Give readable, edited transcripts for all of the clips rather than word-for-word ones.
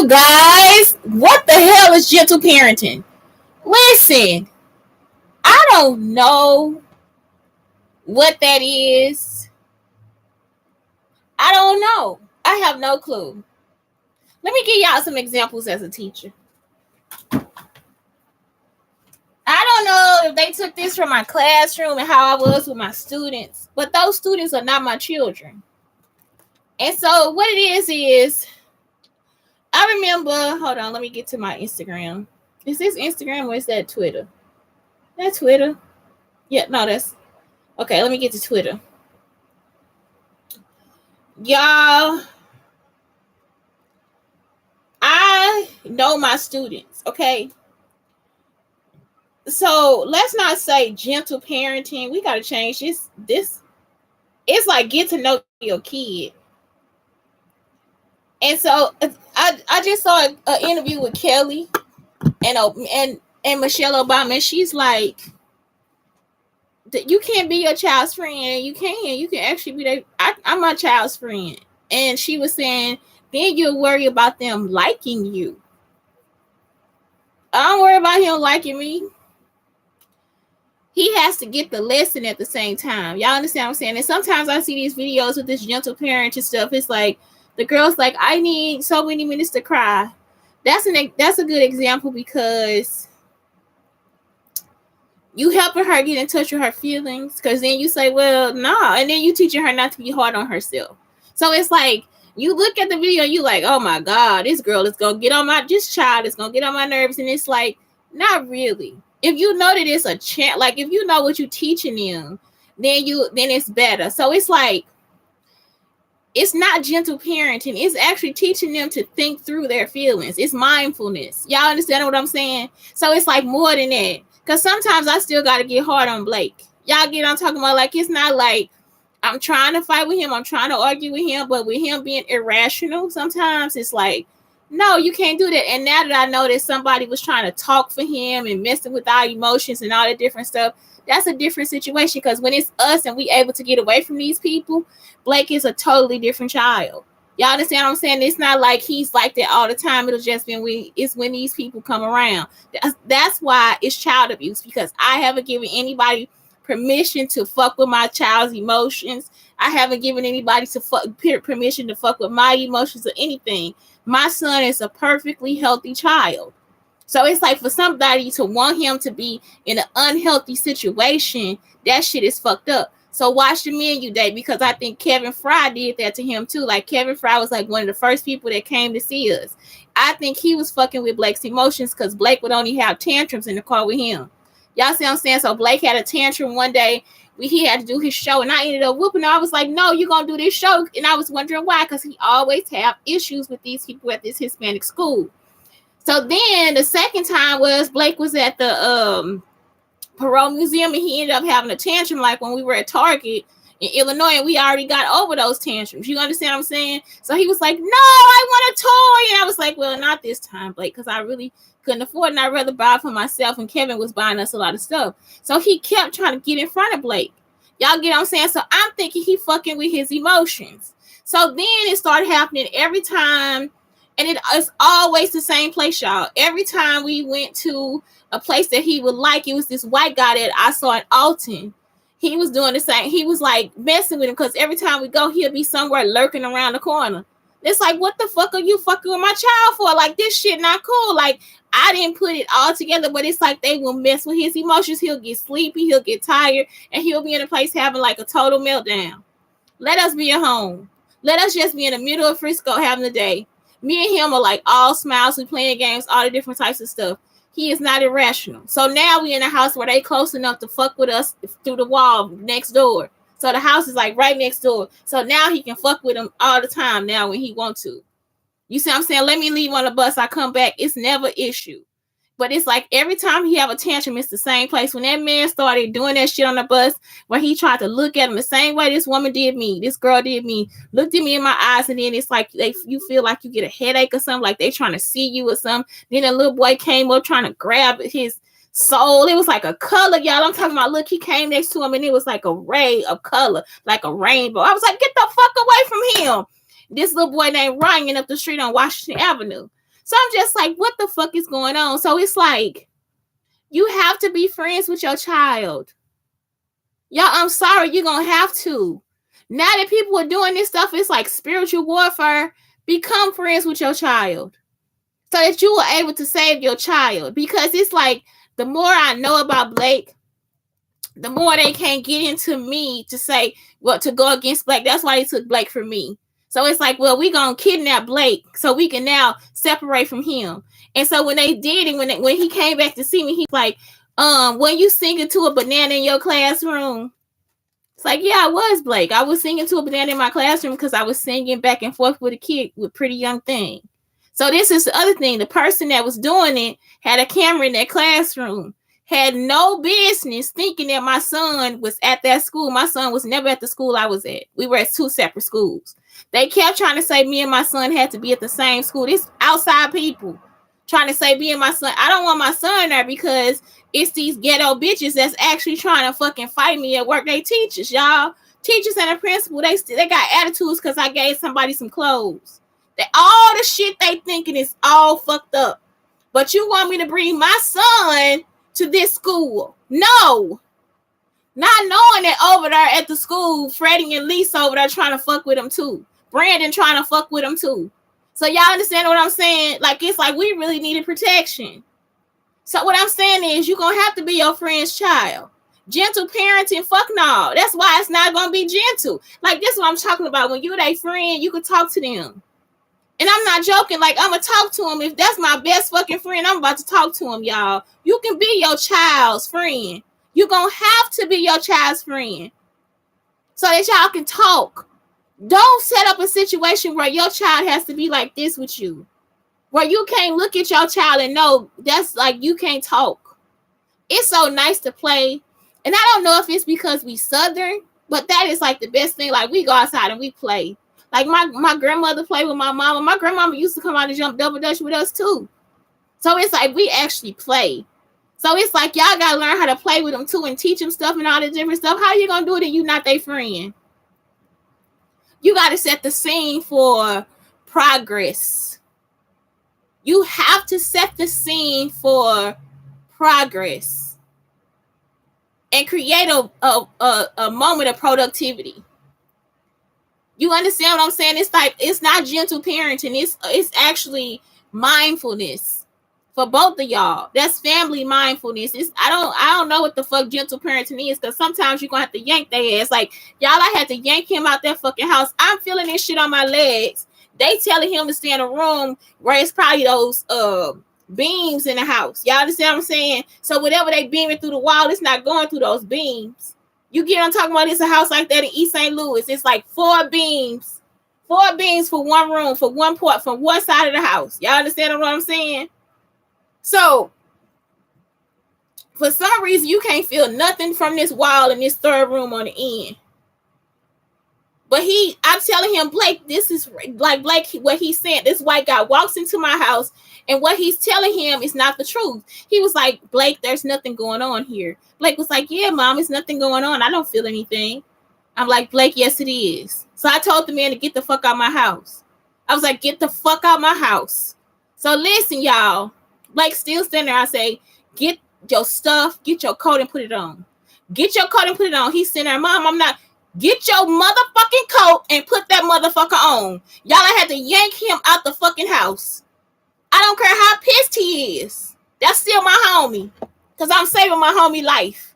you guys. What the hell is gentle parenting? Listen, I don't know what that is. I don't know. I have no clue. Let me give y'all some examples as a teacher. I don't know if they took this from my classroom and how I was with my students, but those students are not my children. And so what it is I remember, hold on, let me get to my Instagram. Is this Instagram or is that Twitter? That's Twitter. Yeah, no, that's okay. Let me get to Twitter. Y'all, I know my students, okay? So let's not say gentle parenting. We gotta change this. It's like get to know your kid. And so I just saw an interview with Kelly and Michelle Obama, and she's like, you can't be your child's friend. You can actually be I'm my child's friend. And she was saying, then you'll worry about them liking you. I don't worry about him liking me. He has to get the lesson at the same time. Y'all understand what I'm saying? And sometimes I see these videos with this gentle parent and stuff. It's like the girl's like, I need so many minutes to cry. That's a good example because you helping her get in touch with her feelings, because then you say, well, nah, and then you teaching her not to be hard on herself. So it's like you look at the video and you like, oh my God, this child is gonna get on my nerves. And it's like, not really. If you know that it's a chance, like if you know what you're teaching them, then it's better. So it's like, it's not gentle parenting. It's actually teaching them to think through their feelings. It's mindfulness. Y'all understand what I'm saying? So it's like more than that. Because sometimes I still got to get hard on Blake. Y'all get what I'm talking about? Like, it's not like I'm trying to fight with him. I'm trying to argue with him. But with him being irrational, sometimes it's like, no, you can't do that. And now that I know that somebody was trying to talk for him and messing with our emotions and all that different stuff, that's a different situation. Because when it's us and we able to get away from these people, Blake is a totally different child. Y'all understand what I'm saying? It's not like he's like that all the time. It'll just be it's when these people come around. That's why it's child abuse, because I haven't given anybody permission to fuck with my child's emotions. I haven't given anybody permission to fuck with my emotions or anything. My son is a perfectly healthy child. So it's like for somebody to want him to be in an unhealthy situation, that shit is fucked up. So watch the menu day, because I think Kevin Fry did that to him too. Like Kevin Fry was like one of the first people that came to see us. I think he was fucking with Blake's emotions, because Blake would only have tantrums in the car with him. Y'all see what I'm saying? So Blake had a tantrum one day. He had to do his show, and I ended up whooping him. I was like, no, you're going to do this show. And I was wondering why, because he always have issues with these people at this Hispanic school. So then the second time was Blake was at the Parole Museum, and he ended up having a tantrum like when we were at Target in Illinois, and we already got over those tantrums. You understand what I'm saying? So he was like, no, I want a toy. And I was like, well, not this time, Blake, because I really couldn't afford it, and I'd rather buy it for myself, and Kevin was buying us a lot of stuff. So he kept trying to get in front of Blake. Y'all get what I'm saying? So I'm thinking he fucking with his emotions. So then it started happening every time, and it's always the same place, y'all. Every time we went to a place that he would like, it was this white guy that I saw in Alton. He was doing the same. He was like messing with him, because every time we go, he'll be somewhere lurking around the corner. It's like, what the fuck are you fucking with my child for? Like, this shit not cool. Like, I didn't put it all together, but it's like they will mess with his emotions. He'll get sleepy, he'll get tired, and he'll be in a place having like a total meltdown. Let us be at home. Let us just be in the middle of Frisco having a day. Me and him are like all smiles. We playing games, all the different types of stuff. He is not irrational. So now we in a house where they close enough to fuck with us through the wall next door. So the house is like right next door. So now he can fuck with them all the time now when he wants to. You see what I'm saying? Let me leave on the bus. I come back. It's never an issue. But it's like every time he have a tantrum, it's the same place. When that man started doing that shit on the bus, where he tried to look at him the same way this woman did me, this girl did me, looked at me in my eyes, and then it's like you feel like you get a headache or something, like they trying to see you or something. Then a little boy came up trying to grab his soul. It was like a color, y'all. I'm talking about, look, he came next to him, and it was like a ray of color, like a rainbow. I was like, get the fuck away from him. This little boy named Ryan up the street on Washington Avenue. So I'm just like, what the fuck is going on? So it's like, you have to be friends with your child. Y'all, I'm sorry, you're going to have to. Now that people are doing this stuff, it's like spiritual warfare. Become friends with your child so that you are able to save your child. Because it's like, the more I know about Blake, the more they can't get into me to say, well, to go against Blake. That's why they took Blake from me. So it's like, well, we gonna kidnap Blake so we can now separate from him. And so when they did it, when he came back to see me, he's like, when you singing to a banana in your classroom? It's like, yeah, I was, Blake. I was singing to a banana in my classroom because I was singing back and forth with a kid with Pretty Young Thing. So this is the other thing. The person that was doing it had a camera in that classroom. Had no business thinking that my son was at that school. My son was never at the school I was at. We were at two separate schools. They kept trying to say me and my son had to be at the same school. This outside people trying to say me and my son. I don't want my son there because it's these ghetto bitches that's actually trying to fucking fight me at work. They teachers, y'all. Teachers and the principal, they got attitudes because I gave somebody some clothes. All the shit they thinking is all fucked up. But you want me to bring my son to this school? No. Not knowing that over there at the school, Freddie and Lisa over there trying to fuck with him too. Brandon trying to fuck with him too. So y'all understand what I'm saying? Like, it's like we really needed protection. So what I'm saying is you're going to have to be your friend's child. Gentle parenting, fuck no. That's why it's not going to be gentle. Like, this is what I'm talking about. When you're their friend, you can talk to them. And I'm not joking. Like, I'm going to talk to him. If that's my best fucking friend, I'm about to talk to him, y'all. You can be your child's friend. You're going to have to be your child's friend so that y'all can talk. Don't set up a situation where your child has to be like this with you, where you can't look at your child and know that's like you can't talk. It's so nice to play. And I don't know if it's because we Southern, but that is like the best thing. Like, we go outside and we play. Like, my grandmother played with my mama. My grandmama used to come out and jump double dutch with us too. So it's like we actually play. So it's like y'all got to learn how to play with them too and teach them stuff and all this different stuff. How you going to do it if you not their friend? You got to set the scene for progress. You have to set the scene for progress and create a moment of productivity. You understand what I'm saying? It's like, it's not gentle parenting. It's actually mindfulness for both of y'all. That's family mindfulness. I don't know what the fuck gentle parenting is, because sometimes you're gonna have to yank their ass. Like, y'all, I had to yank him out that fucking house. I'm feeling this shit on my legs. They telling him to stay in a room where it's probably those beams in the house. Y'all understand what I'm saying? So whatever they beaming through the wall, it's not going through those beams. You get what I'm talking about? It's a house like that in East St. Louis. It's like 4 beams. 4 beams for one room, for one part, from one side of the house. Y'all understand what I'm saying? So, for some reason, you can't feel nothing from this wall in this third room on the end. But I'm telling him, Blake, this is like Blake, what he said. This white guy walks into my house, and what he's telling him is not the truth. He was like, Blake, there's nothing going on here. Blake was like, yeah, Mom, it's nothing going on. I don't feel anything. I'm like, Blake, yes, it is. So I told the man to get the fuck out my house. I was like, get the fuck out my house. So listen, y'all. Blake still standing there. I say, get your stuff, get your coat and put it on. Get your coat and put it on. He's sitting there, Mom, I'm not. Get your motherfucking coat and put that motherfucker on. Y'all, I had to yank him out the fucking house. I don't care how pissed he is. That's still my homie. Because I'm saving my homie life.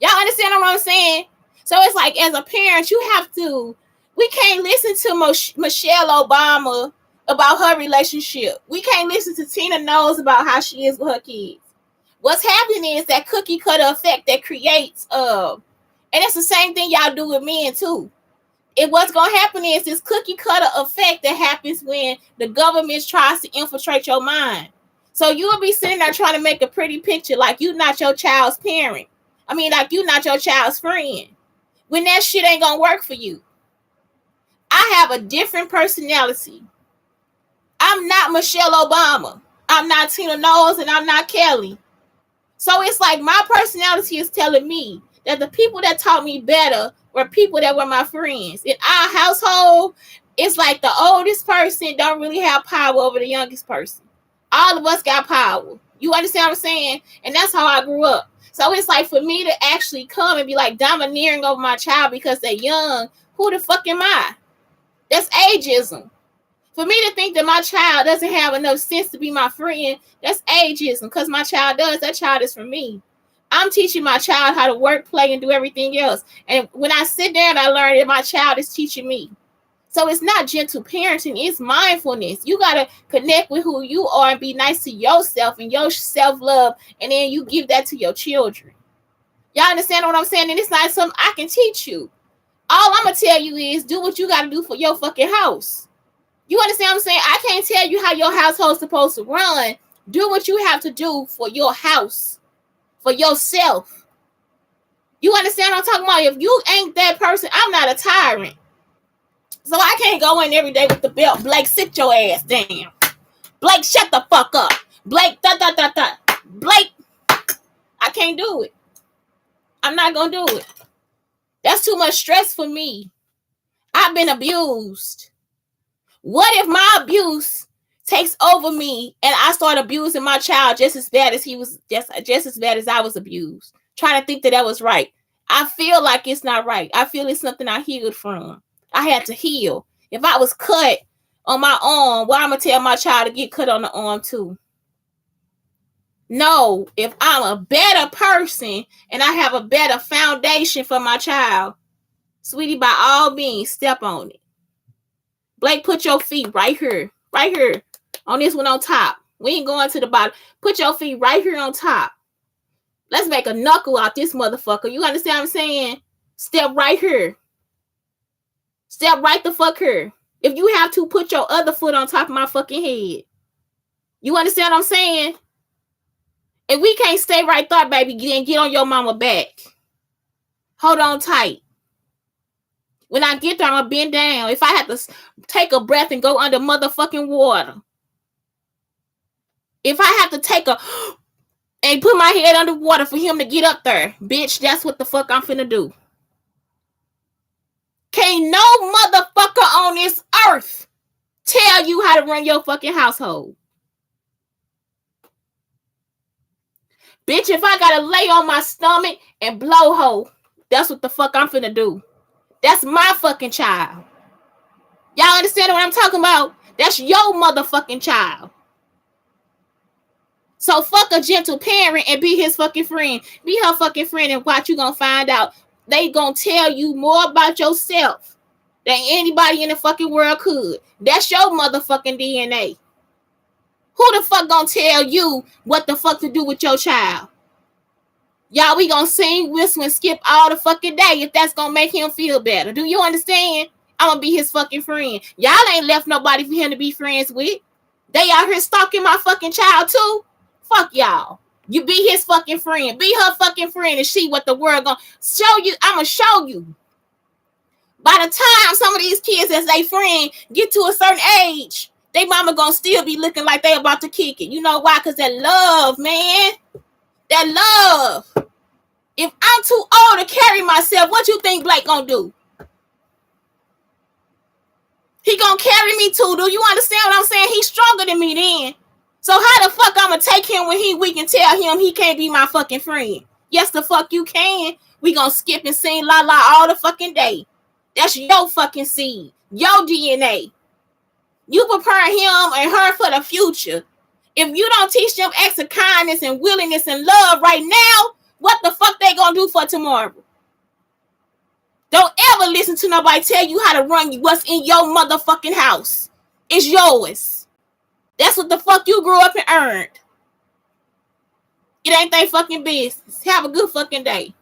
Y'all understand what I'm saying? So it's like, as a parent, you have to, we can't listen to Michelle Obama about her relationship. We can't listen to Tina Knowles about how she is with her kids. What's happening is that cookie cutter effect that creates, and it's the same thing y'all do with men too. And what's going to happen is this cookie cutter effect that happens when the government tries to infiltrate your mind. So you'll be sitting there trying to make a pretty picture like you're not your child's parent. I mean, like you're not your child's friend. When that shit ain't going to work for you. I have a different personality. I'm not Michelle Obama. I'm not Tina Knowles, and I'm not Kelly. So it's like my personality is telling me that the people that taught me better were people that were my friends. In our household, it's like the oldest person don't really have power over the youngest person. All of us got power. You understand what I'm saying? And that's how I grew up. So it's like for me to actually come and be like domineering over my child because they're young, who the fuck am I? That's ageism. For me to think that my child doesn't have enough sense to be my friend, that's ageism. Because my child does. That child is for me. I'm teaching my child how to work, play, and do everything else. And when I sit there and I learn that my child is teaching me. So it's not gentle parenting, it's mindfulness. You got to connect with who you are and be nice to yourself and your self-love, and then you give that to your children. Y'all understand what I'm saying? And it's not something I can teach you. All I'm going to tell you is do what you got to do for your fucking house. You understand what I'm saying? I can't tell you how your household's supposed to run. Do what you have to do for your house, for yourself. You understand what I'm talking about? If you ain't that person, I'm not a tyrant. So I can't go in every day with the belt. Blake, sit your ass down. Blake, shut the fuck up. Blake, Blake, I can't do it. I'm not going to do it. That's too much stress for me. I've been abused. What if my abuse takes over me and I start abusing my child just as bad as he was, just as bad as I was abused? Trying to think that was right. I feel like it's not right. I feel it's something I healed from. I had to heal. If I was cut on my arm, well, I'm going to tell my child to get cut on the arm too. No, if I'm a better person and I have a better foundation for my child, sweetie, by all means, step on it. Blake, put your feet right here. Right here. On this one on top. We ain't going to the bottom. Put your feet right here on top. Let's make a knuckle out this motherfucker. You understand what I'm saying? Step right here. Step right the fuck here. If you have to, put your other foot on top of my fucking head. You understand what I'm saying? If we can't stay right there, baby, then get on your mama back. Hold on tight. When I get there, I'm going to bend down. If I have to take a breath and go under motherfucking water. If I have to take and put my head under water for him to get up there, bitch, that's what the fuck I'm finna do. Can't no motherfucker on this earth tell you how to run your fucking household. Bitch, if I gotta lay on my stomach and blow hole, that's what the fuck I'm finna do. That's my fucking child. Y'all understand what I'm talking about? That's your motherfucking child. So fuck a gentle parent and be his fucking friend. Be her fucking friend and watch, you gonna find out. They gonna tell you more about yourself than anybody in the fucking world could. That's your motherfucking DNA. Who the fuck gonna tell you what the fuck to do with your child? Y'all, we gonna sing, whistle, and skip all the fucking day if that's gonna make him feel better. Do you understand? I'm gonna be his fucking friend. Y'all ain't left nobody for him to be friends with. They out here stalking my fucking child too. Fuck y'all. You be his fucking friend. Be her fucking friend and see what the world gonna show you. I'm gonna show you. By the time some of these kids as they friend get to a certain age, they mama gonna still be looking like they about to kick it. You know why? Because that love, man. That love. If I'm too old to carry myself, what you think Blake gonna do? He gonna carry me too. Do you understand what I'm saying? He's stronger than me then. So how the fuck I'm gonna take him when he weak and tell him he can't be my fucking friend? Yes, the fuck you can. We gonna skip and sing la la all the fucking day. That's your fucking seed. Your DNA. You prepare him and her for the future. If you don't teach them acts of kindness and willingness and love right now, what the fuck they gonna do for tomorrow? Don't ever listen to nobody tell you how to run what's in your motherfucking house. It's yours. That's what the fuck you grew up and earned. It ain't their fucking business. Have a good fucking day.